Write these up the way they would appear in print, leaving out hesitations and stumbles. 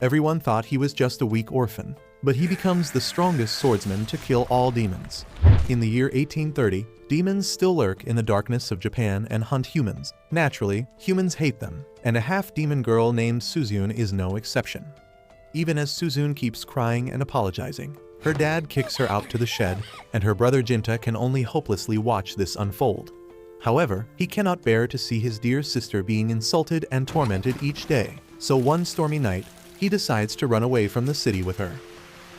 Everyone thought he was just a weak orphan, but he becomes the strongest swordsman to kill all demons. In the year 1830, demons still lurk in the darkness of Japan and hunt humans. Naturally, humans hate them, and a half-demon girl named Suzune is no exception. Even as Suzune keeps crying and apologizing, her dad kicks her out to the shed, and her brother Jinta can only hopelessly watch this unfold. However, he cannot bear to see his dear sister being insulted and tormented each day, so one stormy night, he decides to run away from the city with her.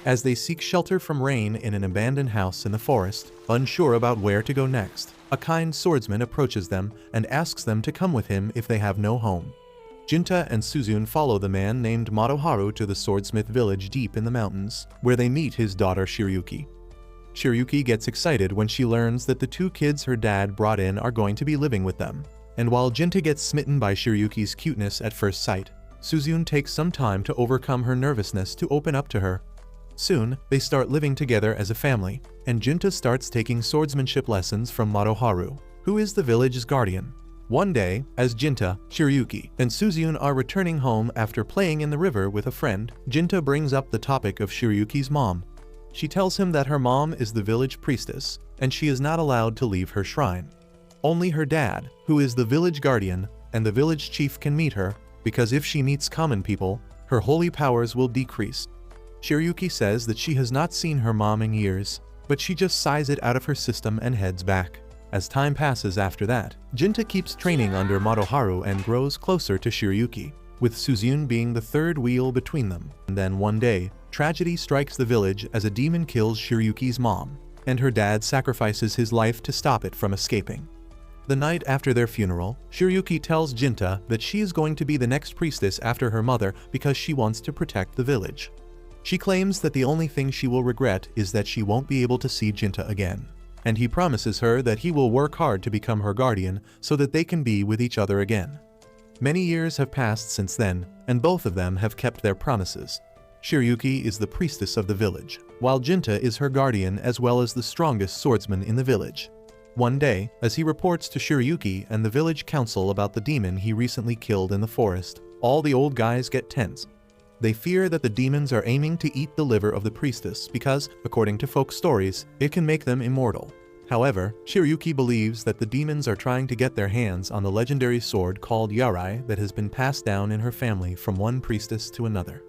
As they seek shelter from rain in an abandoned house in the forest, unsure about where to go next, a kind swordsman approaches them and asks them to come with him if they have no home. Jinta and Suzune follow the man named Madoharu to the swordsmith village deep in the mountains, where they meet his daughter Shiryuki. Shiryuki gets excited when she learns that the two kids her dad brought in are going to be living with them, and while Jinta gets smitten by Shiryuki's cuteness at first sight, Suzune takes some time to overcome her nervousness to open up to her. Soon, they start living together as a family, and Jinta starts taking swordsmanship lessons from Madoharu, who is the village's guardian. One day, as Jinta, Shiryuki, and Suzune are returning home after playing in the river with a friend, Jinta brings up the topic of Shiryuki's mom. She tells him that her mom is the village priestess, and she is not allowed to leave her shrine. Only her dad, who is the village guardian, and the village chief can meet her, because if she meets common people, her holy powers will decrease. Shiryuki says that she has not seen her mom in years, but she just sighs it out of her system and heads back. As time passes after that, Jinta keeps training under Madoharu and grows closer to Shiryuki, with Suzune being the third wheel between them. And then one day, tragedy strikes the village as a demon kills Shiryuki's mom, and her dad sacrifices his life to stop it from escaping. The night after their funeral, Shiryuki tells Jinta that she is going to be the next priestess after her mother because she wants to protect the village. She claims that the only thing she will regret is that she won't be able to see Jinta again, and he promises her that he will work hard to become her guardian so that they can be with each other again. Many years have passed since then, and both of them have kept their promises. Shiryuki is the priestess of the village, while Jinta is her guardian as well as the strongest swordsman in the village. One day, as he reports to Shiryuki and the village council about the demon he recently killed in the forest, all the old guys get tense. They fear that the demons are aiming to eat the liver of the priestess because, according to folk stories, it can make them immortal. However, Shiryuki believes that the demons are trying to get their hands on the legendary sword called Yarai that has been passed down in her family from one priestess to another.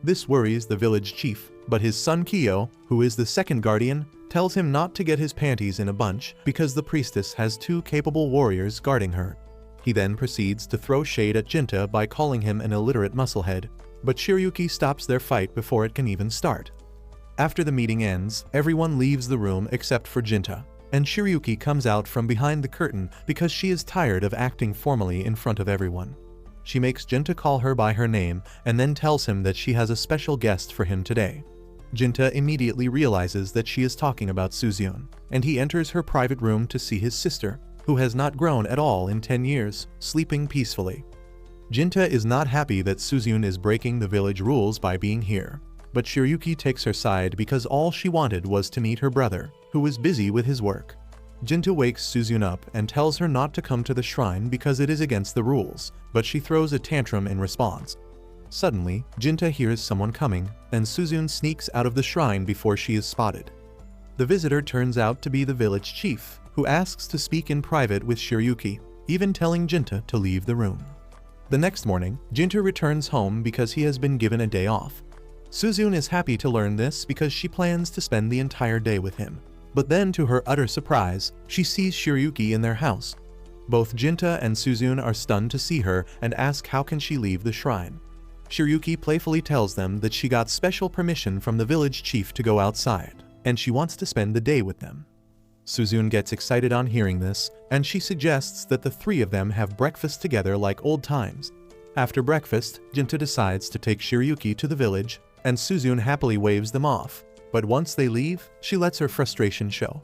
This worries the village chief, but his son Kiyo, who is the second guardian, tells him not to get his panties in a bunch because the priestess has two capable warriors guarding her. He then proceeds to throw shade at Jinta by calling him an illiterate musclehead, but Shiryuki stops their fight before it can even start. After the meeting ends, everyone leaves the room except for Jinta, and Shiryuki comes out from behind the curtain because she is tired of acting formally in front of everyone. She makes Jinta call her by her name and then tells him that she has a special guest for him today. Jinta immediately realizes that she is talking about Suzune, and he enters her private room to see his sister, who has not grown at all in 10 years, sleeping peacefully. Jinta is not happy that Suzune is breaking the village rules by being here, but Shiryuki takes her side because all she wanted was to meet her brother, who was busy with his work. Jinta wakes Suzune up and tells her not to come to the shrine because it is against the rules, but she throws a tantrum in response. Suddenly, Jinta hears someone coming, and Suzune sneaks out of the shrine before she is spotted. The visitor turns out to be the village chief, who asks to speak in private with Shiryuki, even telling Jinta to leave the room. The next morning, Jinta returns home because he has been given a day off. Suzune is happy to learn this because she plans to spend the entire day with him. But then, to her utter surprise, she sees Shiryuki in their house. Both Jinta and Suzune are stunned to see her and ask how can she leave the shrine. Shiryuki playfully tells them that she got special permission from the village chief to go outside, and she wants to spend the day with them. Suzune gets excited on hearing this, and she suggests that the three of them have breakfast together like old times. After breakfast, Jinta decides to take Shiryuki to the village, and Suzune happily waves them off, but once they leave, she lets her frustration show.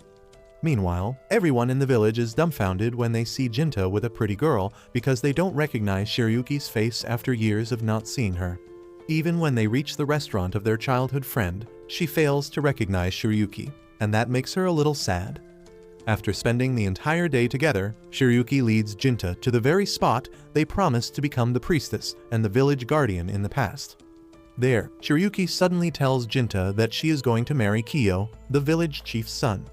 Meanwhile, everyone in the village is dumbfounded when they see Jinta with a pretty girl because they don't recognize Shiryuki's face after years of not seeing her. Even when they reach the restaurant of their childhood friend, she fails to recognize Shiryuki, and that makes her a little sad. After spending the entire day together, Shiryuki leads Jinta to the very spot they promised to become the priestess and the village guardian in the past. There, Shiryuki suddenly tells Jinta that she is going to marry Kiyo, the village chief's son.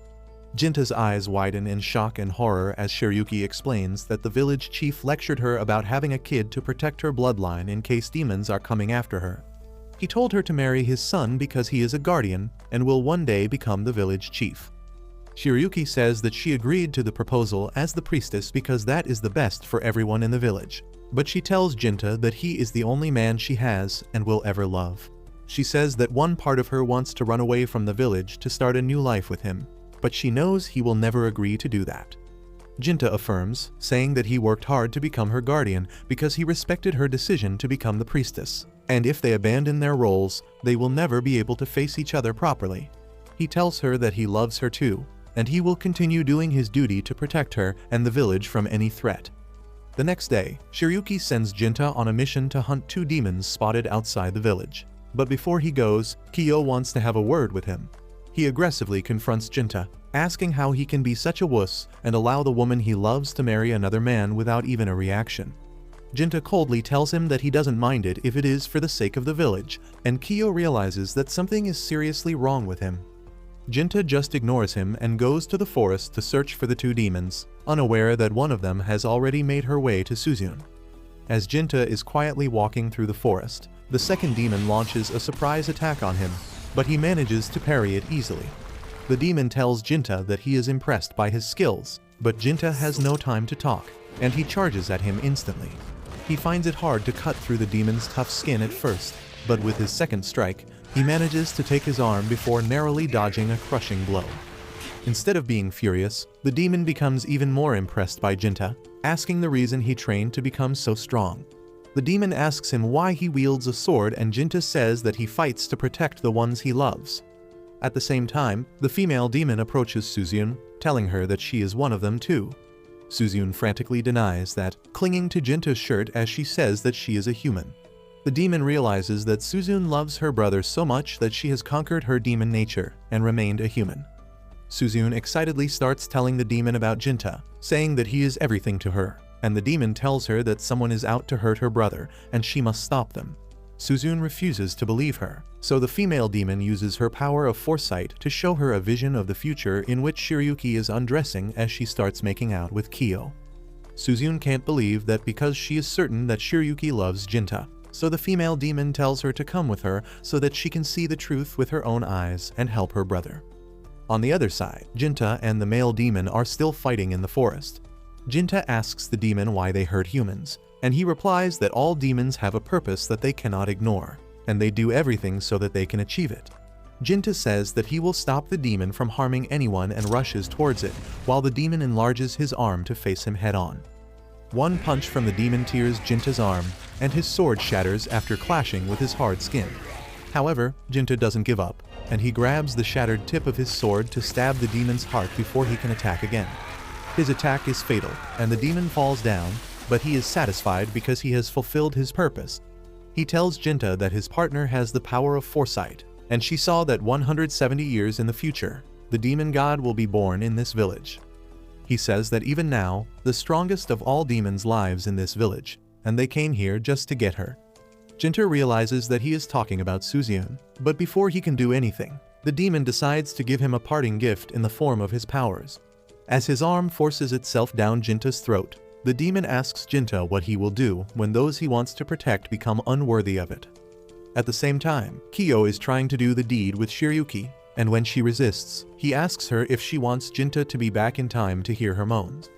Jinta's eyes widen in shock and horror as Shiryuki explains that the village chief lectured her about having a kid to protect her bloodline in case demons are coming after her. He told her to marry his son because he is a guardian and will one day become the village chief. Shiryuki says that she agreed to the proposal as the priestess because that is the best for everyone in the village. But she tells Jinta that he is the only man she has and will ever love. She says that one part of her wants to run away from the village to start a new life with him, but she knows he will never agree to do that. Jinta affirms, saying that he worked hard to become her guardian because he respected her decision to become the priestess, and if they abandon their roles, they will never be able to face each other properly. He tells her that he loves her too, and he will continue doing his duty to protect her and the village from any threat. The next day, Shiryuki sends Jinta on a mission to hunt 2 demons spotted outside the village. But before he goes, Kiyo wants to have a word with him. He aggressively confronts Jinta, asking how he can be such a wuss and allow the woman he loves to marry another man without even a reaction. Jinta coldly tells him that he doesn't mind it if it is for the sake of the village, and Kiyo realizes that something is seriously wrong with him. Jinta just ignores him and goes to the forest to search for the 2 demons, unaware that one of them has already made her way to Suzune. As Jinta is quietly walking through the forest, the second demon launches a surprise attack on him, but he manages to parry it easily. The demon tells Jinta that he is impressed by his skills, but Jinta has no time to talk, and he charges at him instantly. He finds it hard to cut through the demon's tough skin at first, but with his second strike, he manages to take his arm before narrowly dodging a crushing blow. Instead of being furious, the demon becomes even more impressed by Jinta, asking the reason he trained to become so strong. The demon asks him why he wields a sword, and Jinta says that he fights to protect the ones he loves. At the same time, the female demon approaches Suzune, telling her that she is one of them too. Suzune frantically denies that, clinging to Jinta's shirt as she says that she is a human. The demon realizes that Suzune loves her brother so much that she has conquered her demon nature and remained a human. Suzune excitedly starts telling the demon about Jinta, saying that he is everything to her, and the demon tells her that someone is out to hurt her brother and she must stop them. Suzune refuses to believe her, so the female demon uses her power of foresight to show her a vision of the future in which Shiryuki is undressing as she starts making out with Kiyo. Suzune can't believe that because she is certain that Shiryuki loves Jinta, so the female demon tells her to come with her so that she can see the truth with her own eyes and help her brother. On the other side, Jinta and the male demon are still fighting in the forest. Jinta asks the demon why they hurt humans, and he replies that all demons have a purpose that they cannot ignore, and they do everything so that they can achieve it. Jinta says that he will stop the demon from harming anyone and rushes towards it, while the demon enlarges his arm to face him head-on. One punch from the demon tears Jinta's arm, and his sword shatters after clashing with his hard skin. However, Jinta doesn't give up, and he grabs the shattered tip of his sword to stab the demon's heart before he can attack again. His attack is fatal, and the demon falls down, but he is satisfied because he has fulfilled his purpose. He tells Jinta that his partner has the power of foresight, and she saw that 170 years in the future, the demon god will be born in this village. He says that even now, the strongest of all demons lives in this village, and they came here just to get her. Jinta realizes that he is talking about Suzune, but before he can do anything, the demon decides to give him a parting gift in the form of his powers. As his arm forces itself down Jinta's throat, the demon asks Jinta what he will do when those he wants to protect become unworthy of it. At the same time, Kiyo is trying to do the deed with Shiryuki, and when she resists, he asks her if she wants Jinta to be back in time to hear her moans.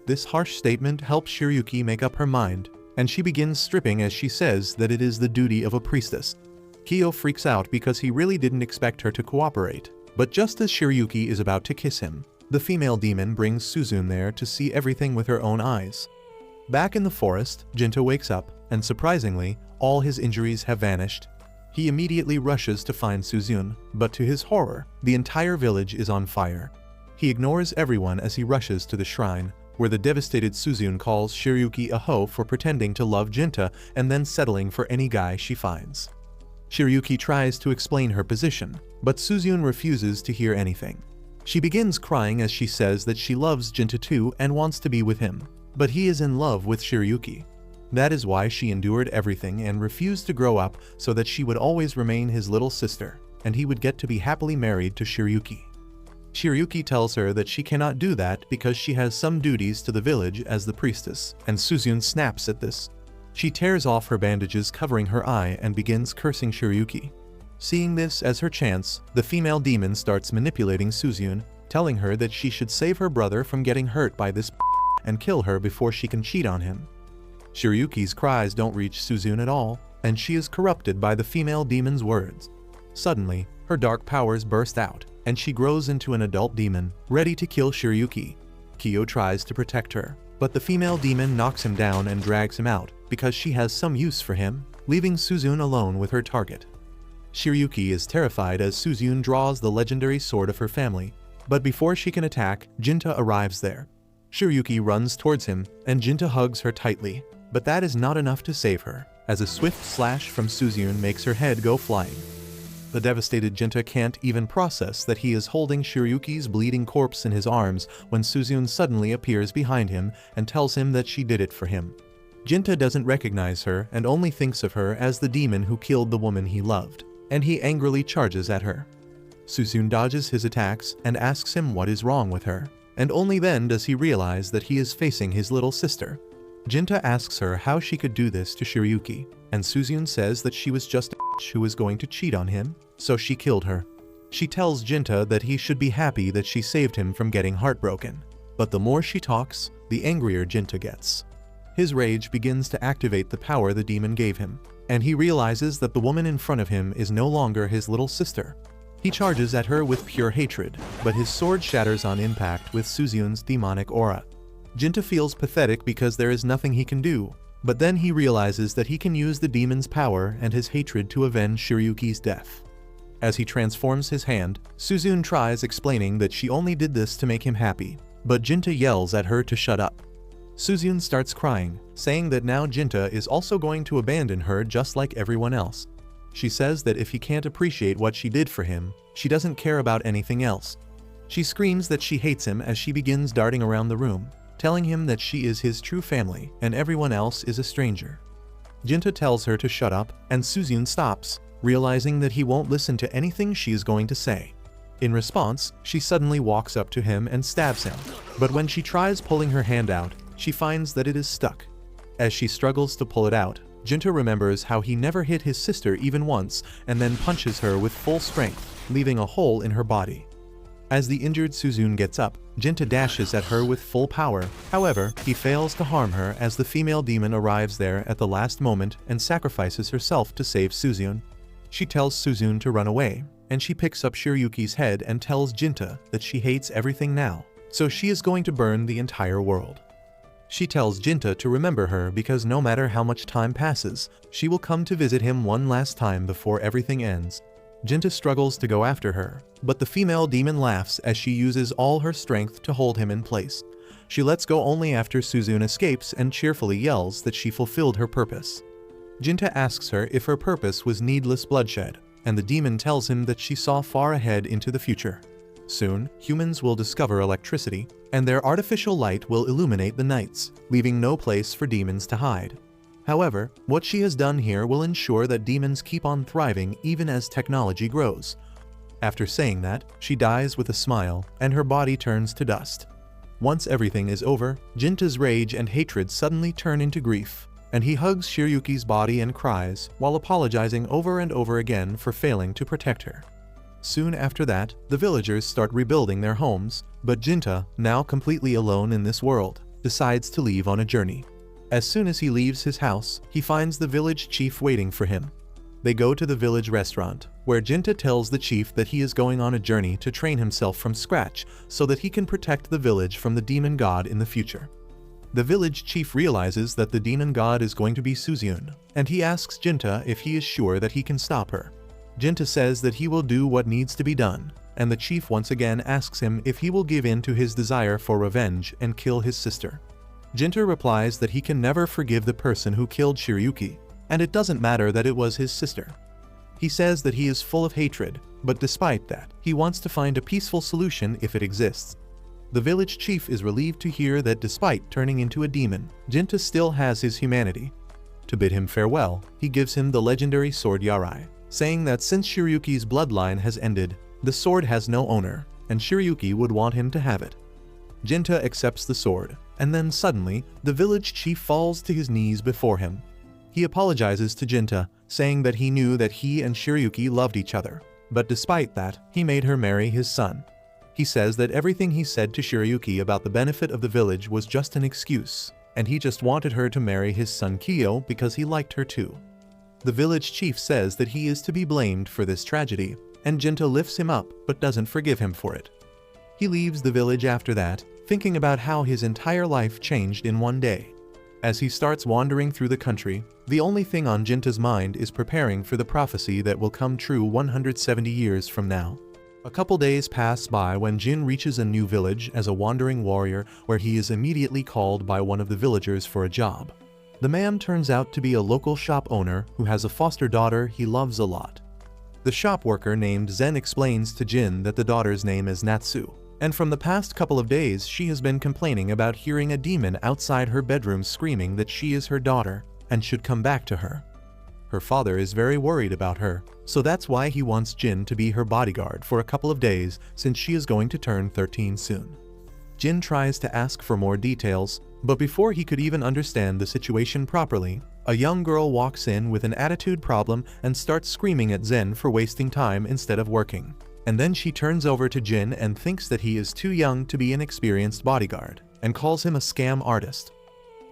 This harsh statement helps Shiryuki make up her mind, and she begins stripping as she says that it is the duty of a priestess. Kiyo freaks out because he really didn't expect her to cooperate, but just as Shiryuki is about to kiss him, the female demon brings Suzune there to see everything with her own eyes. Back in the forest, Jinta wakes up, and surprisingly, all his injuries have vanished. He immediately rushes to find Suzune, but to his horror, the entire village is on fire. He ignores everyone as he rushes to the shrine, where the devastated Suzune calls Shiryuki a hoe for pretending to love Jinta and then settling for any guy she finds. Shiryuki tries to explain her position, but Suzune refuses to hear anything. She begins crying as she says that she loves Jinta too and wants to be with him, but he is in love with Shiryuki. That is why she endured everything and refused to grow up so that she would always remain his little sister, and he would get to be happily married to Shiryuki. Shiryuki tells her that she cannot do that because she has some duties to the village as the priestess, and Suzune snaps at this. She tears off her bandages covering her eye and begins cursing Shiryuki. Seeing this as her chance, the female demon starts manipulating Suzune, telling her that she should save her brother from getting hurt by this and kill her before she can cheat on him. Shiryuki's cries don't reach Suzune at all, and she is corrupted by the female demon's words. Suddenly, her dark powers burst out, and she grows into an adult demon, ready to kill Shiryuki. Kyo tries to protect her, but the female demon knocks him down and drags him out because she has some use for him, leaving Suzune alone with her target. Shiryuki is terrified as Suzune draws the legendary sword of her family, but before she can attack, Jinta arrives there. Shiryuki runs towards him, and Jinta hugs her tightly, but that is not enough to save her, as a swift slash from Suzune makes her head go flying. The devastated Jinta can't even process that he is holding Shiryuki's bleeding corpse in his arms when Suzune suddenly appears behind him and tells him that she did it for him. Jinta doesn't recognize her and only thinks of her as the demon who killed the woman he loved, and he angrily charges at her. Suzune dodges his attacks and asks him what is wrong with her, and only then does he realize that he is facing his little sister. Jinta asks her how she could do this to Shiryuki, and Suzune says that she was just a bitch who was going to cheat on him, so she killed her. She tells Jinta that he should be happy that she saved him from getting heartbroken, but the more she talks, the angrier Jinta gets. His rage begins to activate the power the demon gave him, and he realizes that the woman in front of him is no longer his little sister. He charges at her with pure hatred, but his sword shatters on impact with Suzune's demonic aura. Jinta feels pathetic because there is nothing he can do, but then he realizes that he can use the demon's power and his hatred to avenge Shiryuki's death. As he transforms his hand, Suzune tries explaining that she only did this to make him happy, but Jinta yells at her to shut up. Suzune starts crying, saying that now Jinta is also going to abandon her just like everyone else. She says that if he can't appreciate what she did for him, she doesn't care about anything else. She screams that she hates him as she begins darting around the room, telling him that she is his true family and everyone else is a stranger. Jinta tells her to shut up, and Suzune stops, realizing that he won't listen to anything she is going to say. In response, she suddenly walks up to him and stabs him, but when she tries pulling her hand out, she finds that it is stuck. As she struggles to pull it out, Jinta remembers how he never hit his sister even once and then punches her with full strength, leaving a hole in her body. As the injured Suzune gets up, Jinta dashes at her with full power. However, he fails to harm her as the female demon arrives there at the last moment and sacrifices herself to save Suzune. She tells Suzune to run away, and she picks up Shiryuki's head and tells Jinta that she hates everything now, so she is going to burn the entire world. She tells Jinta to remember her because no matter how much time passes, she will come to visit him one last time before everything ends. Jinta struggles to go after her, but the female demon laughs as she uses all her strength to hold him in place. She lets go only after Suzune escapes and cheerfully yells that she fulfilled her purpose. Jinta asks her if her purpose was needless bloodshed, and the demon tells him that she saw far ahead into the future. Soon, humans will discover electricity, and their artificial light will illuminate the nights, leaving no place for demons to hide. However, what she has done here will ensure that demons keep on thriving even as technology grows. After saying that, she dies with a smile, and her body turns to dust. Once everything is over, Jinta's rage and hatred suddenly turn into grief, and he hugs Shiryuki's body and cries, while apologizing over and over again for failing to protect her. Soon after that, the villagers start rebuilding their homes, but Jinta, now completely alone in this world, decides to leave on a journey. As soon as he leaves his house, he finds the village chief waiting for him. They go to the village restaurant, where Jinta tells the chief that he is going on a journey to train himself from scratch so that he can protect the village from the demon god in the future. The village chief realizes that the demon god is going to be Suzune, and he asks Jinta if he is sure that he can stop her. Jinta says that he will do what needs to be done, and the chief once again asks him if he will give in to his desire for revenge and kill his sister. Jinta replies that he can never forgive the person who killed Shiryuki, and it doesn't matter that it was his sister. He says that he is full of hatred, but despite that, he wants to find a peaceful solution if it exists. The village chief is relieved to hear that despite turning into a demon, Jinta still has his humanity, To bid him farewell, he gives him the legendary sword Yarai, saying that since Shiryuki's bloodline has ended, the sword has no owner, and Shiryuki would want him to have it. Jinta accepts the sword, and then suddenly, the village chief falls to his knees before him. He apologizes to Jinta, saying that he knew that he and Shiryuki loved each other, but despite that, he made her marry his son. He says that everything he said to Shiryuki about the benefit of the village was just an excuse, and he just wanted her to marry his son Kiyo because he liked her too. The village chief says that he is to be blamed for this tragedy, and Jinta lifts him up but doesn't forgive him for it. He leaves the village after that, thinking about how his entire life changed in one day. As he starts wandering through the country, the only thing on Jinta's mind is preparing for the prophecy that will come true 170 years from now. A couple days pass by when Jin reaches a new village as a wandering warrior, where he is immediately called by one of the villagers for a job. The man turns out to be a local shop owner who has a foster daughter he loves a lot. The shop worker named Zen explains to Jin that the daughter's name is Natsu, and from the past couple of days she has been complaining about hearing a demon outside her bedroom screaming that she is her daughter and should come back to her. Her father is very worried about her, so that's why he wants Jin to be her bodyguard for a couple of days since she is going to turn 13 soon. Jin tries to ask for more details, but before he could even understand the situation properly, a young girl walks in with an attitude problem and starts screaming at Zen for wasting time instead of working. And then she turns over to Jin and thinks that he is too young to be an experienced bodyguard, and calls him a scam artist.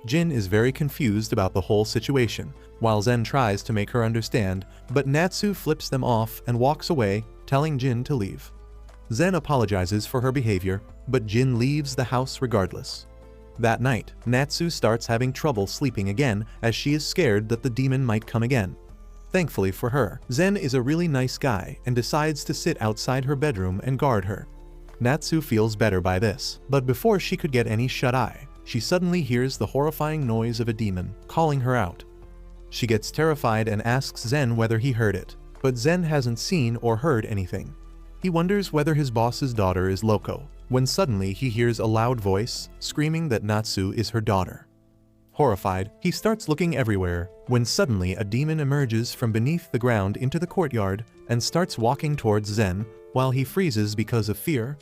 Jin is very confused about the whole situation, while Zen tries to make her understand, but Natsu flips them off and walks away, telling Jin to leave. Zen apologizes for her behavior, but Jin leaves the house regardless. That night, Natsu starts having trouble sleeping again as she is scared that the demon might come again. Thankfully for her, Zen is a really nice guy and decides to sit outside her bedroom and guard her. Natsu feels better by this, but before she could get any shut-eye, she suddenly hears the horrifying noise of a demon calling her out. She gets terrified and asks Zen whether he heard it, but Zen hasn't seen or heard anything. He wonders whether his boss's daughter is loco, when suddenly he hears a loud voice screaming that Natsu is her daughter. Horrified, he starts looking everywhere, when suddenly a demon emerges from beneath the ground into the courtyard and starts walking towards Zen, while he freezes because of fear.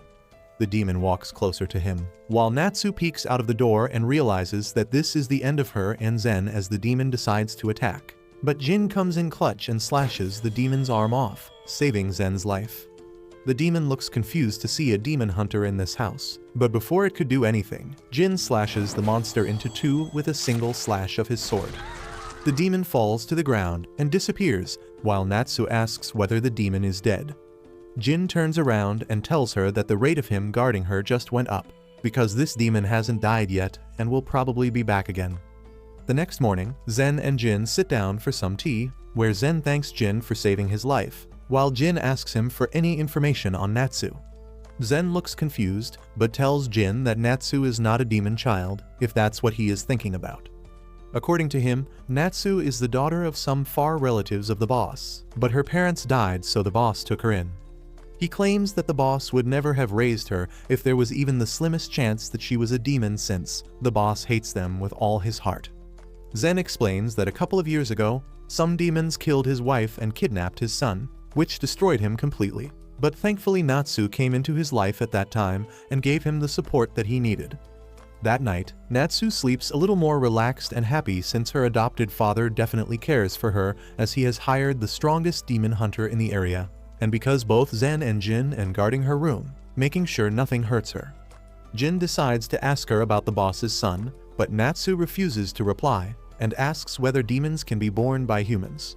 The demon walks closer to him, while Natsu peeks out of the door and realizes that this is the end of her and Zen as the demon decides to attack. But Jin comes in clutch and slashes the demon's arm off, saving Zen's life. The demon looks confused to see a demon hunter in this house, but before it could do anything, Jin slashes the monster into two with a single slash of his sword. The demon falls to the ground and disappears, while Natsu asks whether the demon is dead. Jin turns around and tells her that the rate of him guarding her just went up, because this demon hasn't died yet and will probably be back again. The next morning, Zen and Jin sit down for some tea, where Zen thanks Jin for saving his life, while Jin asks him for any information on Natsu. Zen looks confused, but tells Jin that Natsu is not a demon child, if that's what he is thinking about. According to him, Natsu is the daughter of some far relatives of the boss, but her parents died so the boss took her in. He claims that the boss would never have raised her if there was even the slimmest chance that she was a demon, since the boss hates them with all his heart. Zen explains that a couple of years ago, some demons killed his wife and kidnapped his son, which destroyed him completely. But thankfully Natsu came into his life at that time and gave him the support that he needed. That night, Natsu sleeps a little more relaxed and happy since her adopted father definitely cares for her, as he has hired the strongest demon hunter in the area, and because both Zen and Jin are guarding her room, making sure nothing hurts her. Jin decides to ask her about the boss's son, but Natsu refuses to reply and asks whether demons can be born by humans.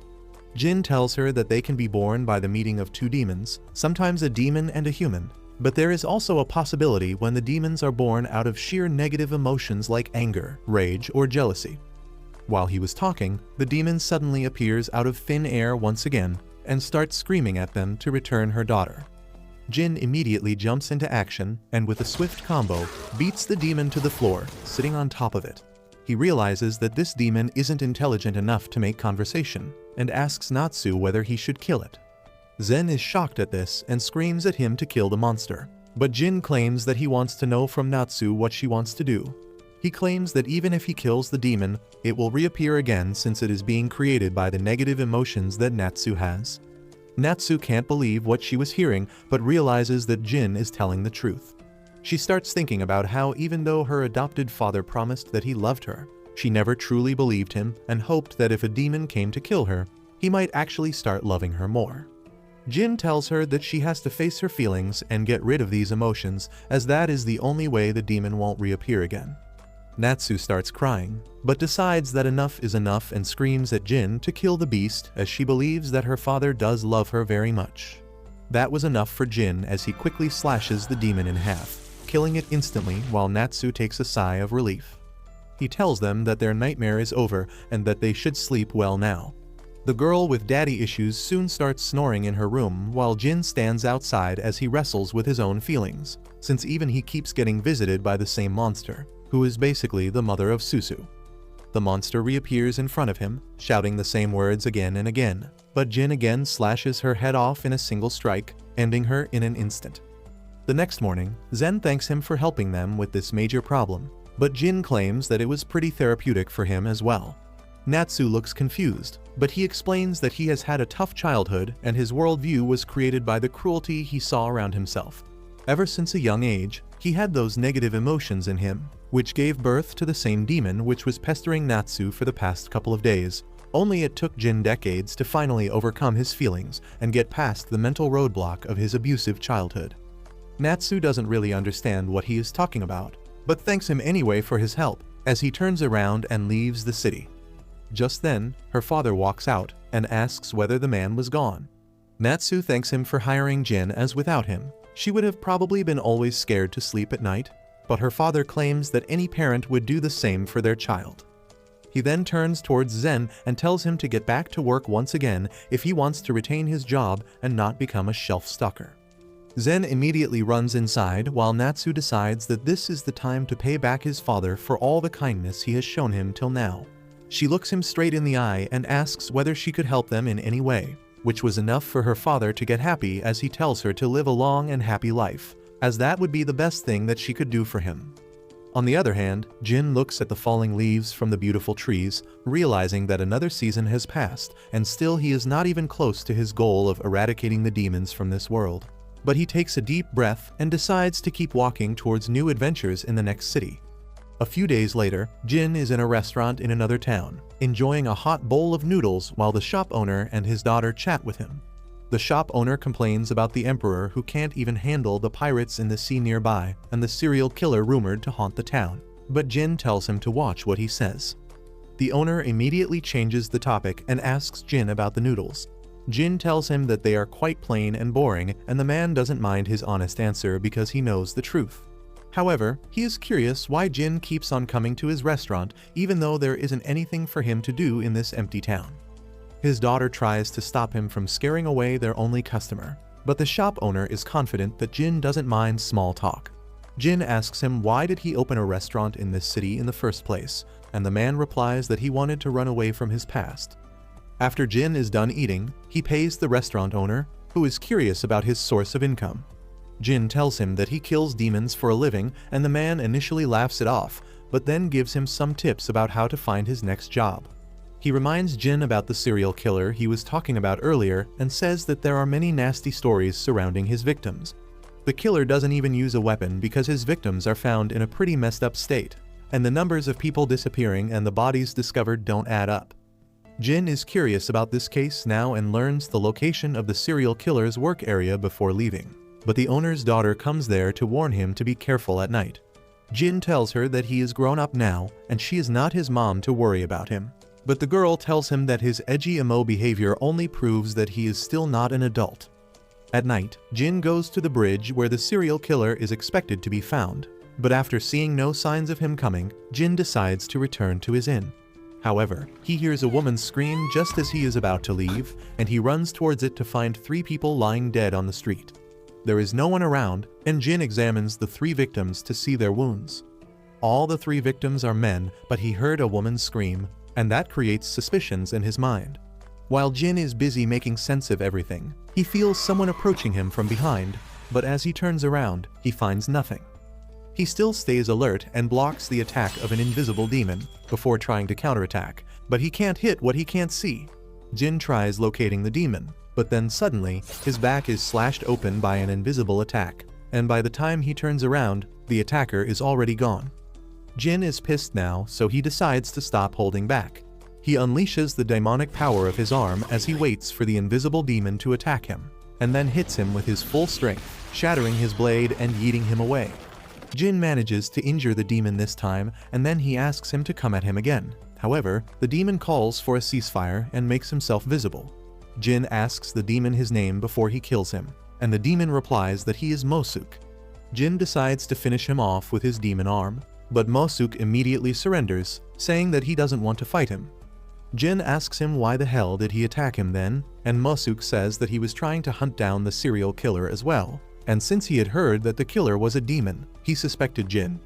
Jin tells her that they can be born by the meeting of two demons, sometimes a demon and a human, but there is also a possibility when the demons are born out of sheer negative emotions like anger, rage, or jealousy. While he was talking, the demon suddenly appears out of thin air once again and starts screaming at them to return her daughter. Jin immediately jumps into action and with a swift combo, beats the demon to the floor, sitting on top of it. He realizes that this demon isn't intelligent enough to make conversation, and asks Natsu whether he should kill it. Zen is shocked at this and screams at him to kill the monster, but Jin claims that he wants to know from Natsu what she wants to do. He claims that even if he kills the demon, it will reappear again since it is being created by the negative emotions that Natsu has. Natsu can't believe what she was hearing, but realizes that Jin is telling the truth. She starts thinking about how even though her adopted father promised that he loved her, she never truly believed him and hoped that if a demon came to kill her, he might actually start loving her more. Jin tells her that she has to face her feelings and get rid of these emotions, as that is the only way the demon won't reappear again. Natsu starts crying, but decides that enough is enough and screams at Jin to kill the beast, as she believes that her father does love her very much. That was enough for Jin, as he quickly slashes the demon in half, killing it instantly while Natsu takes a sigh of relief. He tells them that their nightmare is over and that they should sleep well now. The girl with daddy issues soon starts snoring in her room while Jin stands outside as he wrestles with his own feelings, since even he keeps getting visited by the same monster, who is basically the mother of Susu. The monster reappears in front of him, shouting the same words again and again, but Jin again slashes her head off in a single strike, ending her in an instant. The next morning, Zen thanks him for helping them with this major problem, but Jin claims that it was pretty therapeutic for him as well. Natsu looks confused, but he explains that he has had a tough childhood and his worldview was created by the cruelty he saw around himself. Ever since a young age, he had those negative emotions in him, which gave birth to the same demon which was pestering Natsu for the past couple of days. Only it took Jin decades to finally overcome his feelings and get past the mental roadblock of his abusive childhood. Natsu doesn't really understand what he is talking about, but thanks him anyway for his help, as he turns around and leaves the city. Just then, her father walks out and asks whether the man was gone. Natsu thanks him for hiring Jin, as without him, she would have probably been always scared to sleep at night, but her father claims that any parent would do the same for their child. He then turns towards Zen and tells him to get back to work once again if he wants to retain his job and not become a shelf stalker. Zen immediately runs inside while Natsu decides that this is the time to pay back his father for all the kindness he has shown him till now. She looks him straight in the eye and asks whether she could help them in any way, which was enough for her father to get happy, as he tells her to live a long and happy life, as that would be the best thing that she could do for him. On the other hand, Jin looks at the falling leaves from the beautiful trees, realizing that another season has passed and still he is not even close to his goal of eradicating the demons from this world. But he takes a deep breath and decides to keep walking towards new adventures in the next city. A few days later, Jin is in a restaurant in another town, enjoying a hot bowl of noodles while the shop owner and his daughter chat with him. The shop owner complains about the emperor who can't even handle the pirates in the sea nearby and the serial killer rumored to haunt the town, but Jin tells him to watch what he says. The owner immediately changes the topic and asks Jin about the noodles. Jin tells him that they are quite plain and boring, and the man doesn't mind his honest answer because he knows the truth. However, he is curious why Jin keeps on coming to his restaurant even though there isn't anything for him to do in this empty town. His daughter tries to stop him from scaring away their only customer, but the shop owner is confident that Jin doesn't mind small talk. Jin asks him why did he open a restaurant in this city in the first place, and the man replies that he wanted to run away from his past. After Jin is done eating, he pays the restaurant owner, who is curious about his source of income. Jin tells him that he kills demons for a living, and the man initially laughs it off, but then gives him some tips about how to find his next job. He reminds Jin about the serial killer he was talking about earlier and says that there are many nasty stories surrounding his victims. The killer doesn't even use a weapon because his victims are found in a pretty messed up state, and the numbers of people disappearing and the bodies discovered don't add up. Jin is curious about this case now and learns the location of the serial killer's work area before leaving, but the owner's daughter comes there to warn him to be careful at night. Jin tells her that he is grown up now and she is not his mom to worry about him, but the girl tells him that his edgy emo behavior only proves that he is still not an adult. At night, Jin goes to the bridge where the serial killer is expected to be found, but after seeing no signs of him coming, Jin decides to return to his inn. However, he hears a woman scream just as he is about to leave, and he runs towards it to find 3 people lying dead on the street. There is no one around, and Jin examines the 3 victims to see their wounds. All the 3 victims are men, but he heard a woman scream, and that creates suspicions in his mind. While Jin is busy making sense of everything, he feels someone approaching him from behind, but as he turns around, he finds nothing. He still stays alert and blocks the attack of an invisible demon before trying to counterattack, but he can't hit what he can't see. Jin tries locating the demon, but then suddenly, his back is slashed open by an invisible attack, and by the time he turns around, the attacker is already gone. Jin is pissed now, so he decides to stop holding back. He unleashes the demonic power of his arm as he waits for the invisible demon to attack him, and then hits him with his full strength, shattering his blade and yeeting him away. Jin manages to injure the demon this time, and then he asks him to come at him again. However, the demon calls for a ceasefire and makes himself visible. Jin asks the demon his name before he kills him, and the demon replies that he is Mosuk. Jin decides to finish him off with his demon arm, but Mosuk immediately surrenders, saying that he doesn't want to fight him. Jin asks him why the hell did he attack him then, and Mosuk says that he was trying to hunt down the serial killer as well, and since he had heard that the killer was a demon, he suspected Jin.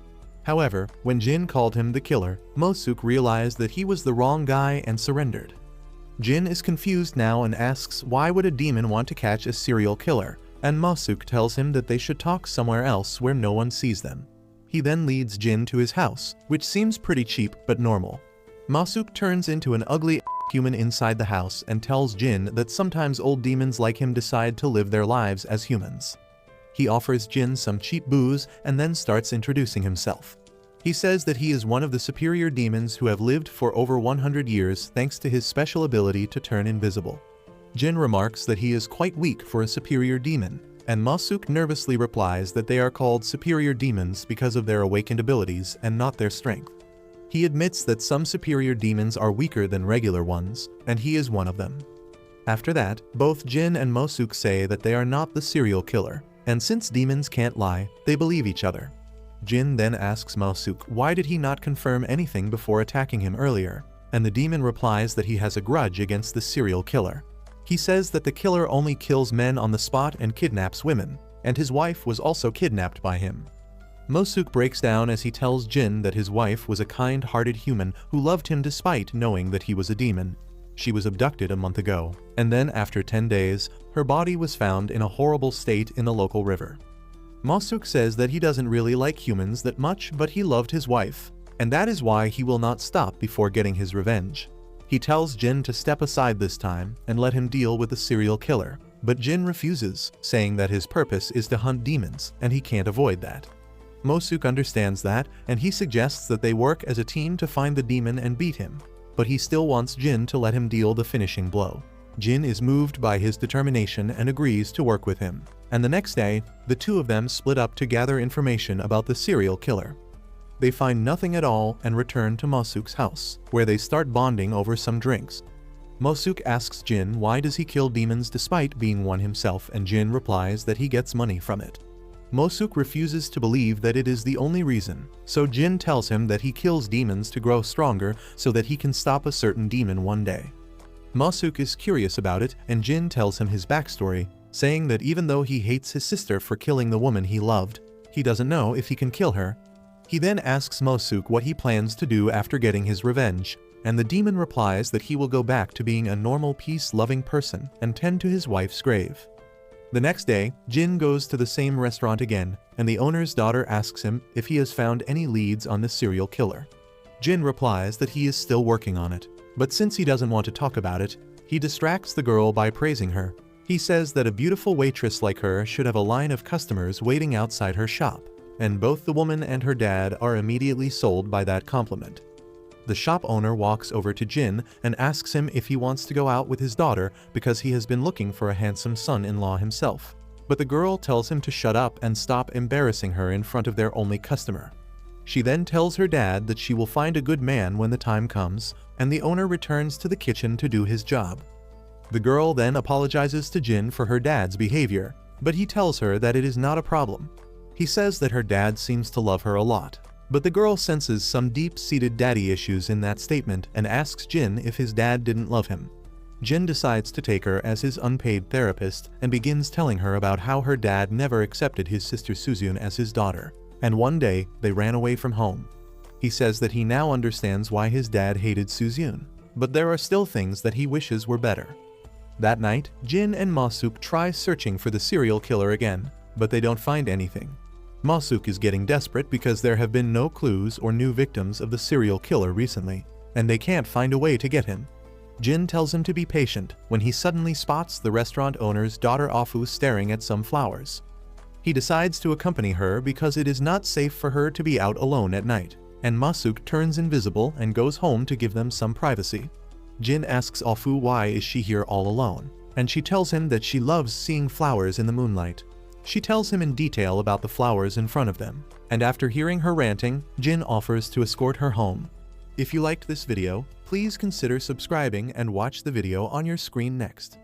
However, when Jin called him the killer, Mosuk realized that he was the wrong guy and surrendered. Jin is confused now and asks why would a demon want to catch a serial killer, and Mosuk tells him that they should talk somewhere else where no one sees them. He then leads Jin to his house, which seems pretty cheap but normal. Mosuk turns into an ugly human inside the house and tells Jin that sometimes old demons like him decide to live their lives as humans. He offers Jin some cheap booze and then starts introducing himself. He says that he is one of the superior demons who have lived for over 100 years thanks to his special ability to turn invisible. Jin remarks that he is quite weak for a superior demon, and Mosuk nervously replies that they are called superior demons because of their awakened abilities and not their strength. He admits that some superior demons are weaker than regular ones, and he is one of them. After that, both Jin and Mosuk say that they are not the serial killer, and since demons can't lie, they believe each other. Jin then asks Mosuk why did he not confirm anything before attacking him earlier, and the demon replies that he has a grudge against the serial killer. He says that the killer only kills men on the spot and kidnaps women, and his wife was also kidnapped by him. Mosuk breaks down as he tells Jin that his wife was a kind-hearted human who loved him despite knowing that he was a demon. She was abducted a month ago, and then after 10 days, her body was found in a horrible state in the local river. Mosuk says that he doesn't really like humans that much, but he loved his wife, and that is why he will not stop before getting his revenge. He tells Jin to step aside this time and let him deal with the serial killer, but Jin refuses, saying that his purpose is to hunt demons, and he can't avoid that. Mosuk understands that, and he suggests that they work as a team to find the demon and beat him, but he still wants Jin to let him deal the finishing blow. Jin is moved by his determination and agrees to work with him, and the next day, the two of them split up to gather information about the serial killer. They find nothing at all and return to Mosuk's house, where they start bonding over some drinks. Mosuk asks Jin why does he kill demons despite being one himself, and Jin replies that he gets money from it. Mosuk refuses to believe that it is the only reason, so Jin tells him that he kills demons to grow stronger so that he can stop a certain demon one day. Mosuk is curious about it, and Jin tells him his backstory, saying that even though he hates his sister for killing the woman he loved, he doesn't know if he can kill her. He then asks Mosuk what he plans to do after getting his revenge, and the demon replies that he will go back to being a normal peace-loving person and tend to his wife's grave. The next day, Jin goes to the same restaurant again, and the owner's daughter asks him if he has found any leads on the serial killer. Jin replies that he is still working on it, but since he doesn't want to talk about it, he distracts the girl by praising her. He says that a beautiful waitress like her should have a line of customers waiting outside her shop, and both the woman and her dad are immediately sold by that compliment. The shop owner walks over to Jin and asks him if he wants to go out with his daughter because he has been looking for a handsome son-in-law himself. But the girl tells him to shut up and stop embarrassing her in front of their only customer. She then tells her dad that she will find a good man when the time comes, and the owner returns to the kitchen to do his job. The girl then apologizes to Jin for her dad's behavior, but he tells her that it is not a problem. He says that her dad seems to love her a lot. But the girl senses some deep-seated daddy issues in that statement and asks Jin if his dad didn't love him. Jin decides to take her as his unpaid therapist and begins telling her about how her dad never accepted his sister Suzune as his daughter, and one day they ran away from home. He says that he now understands why his dad hated Suzune, but there are still things that he wishes were better. That night, Jin and Mosuk try searching for the serial killer again, but they don't find anything. Ma-suk is getting desperate because there have been no clues or new victims of the serial killer recently, and they can't find a way to get him. Jin tells him to be patient when he suddenly spots the restaurant owner's daughter Afu staring at some flowers. He decides to accompany her because it is not safe for her to be out alone at night, and Ma-suk turns invisible and goes home to give them some privacy. Jin asks Afu why is she here all alone, and she tells him that she loves seeing flowers in the moonlight. She tells him in detail about the flowers in front of them, and after hearing her ranting, Jin offers to escort her home. If you liked this video, please consider subscribing and watch the video on your screen next.